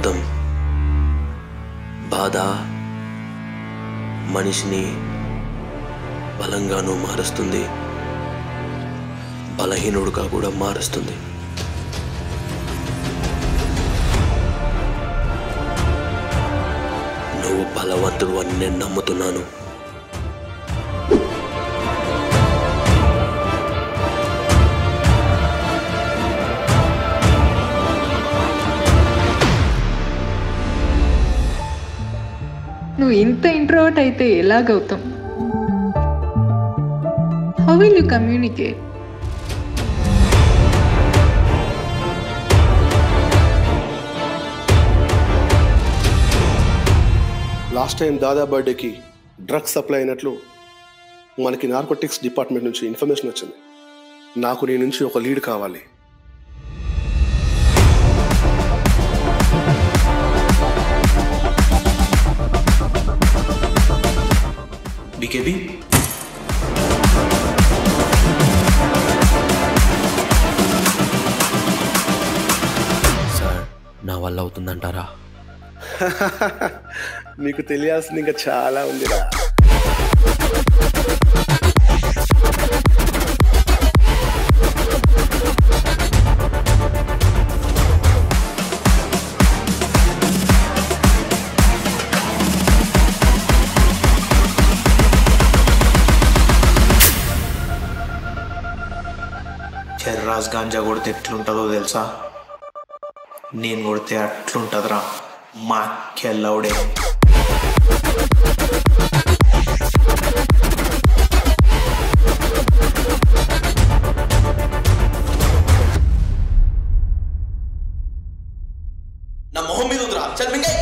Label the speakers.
Speaker 1: గౌతమ్, బాధ మనిషిని బలంగానూ మారుస్తుంది, బలహీనుడుగా కూడా మారుస్తుంది. నువ్వు బలవంతుడు అని నేను నమ్ముతున్నాను.
Speaker 2: నువ్వు ఇంత ఇంట్రోవర్ట్ అయితే ఎలా Gautam? How will you communicate?
Speaker 3: Last time Dada బర్త్డేకి డ్రగ్స్ సప్లై అయినట్లు మనకి నార్కోటిక్స్ డిపార్ట్మెంట్ నుంచి ఇన్ఫర్మేషన్ వచ్చింది. నాకు నీ నుంచి ఒక లీడ్ కావాలి.
Speaker 1: బీకేబీ సార్, నా వల్ల అవుతుందంటారా?
Speaker 3: నీకు తెలియాల్సింది ఇంకా చాలా ఉందిరా.
Speaker 4: చెర్రాస్ గాంజా కొడితే ఎట్లుంటుందో తెలుసా? నేను కొడితే అట్లుంటుందిరా మా కెల్లవుడే.
Speaker 1: నా మొహం మీద ఉందిరా. చల్ మింగే.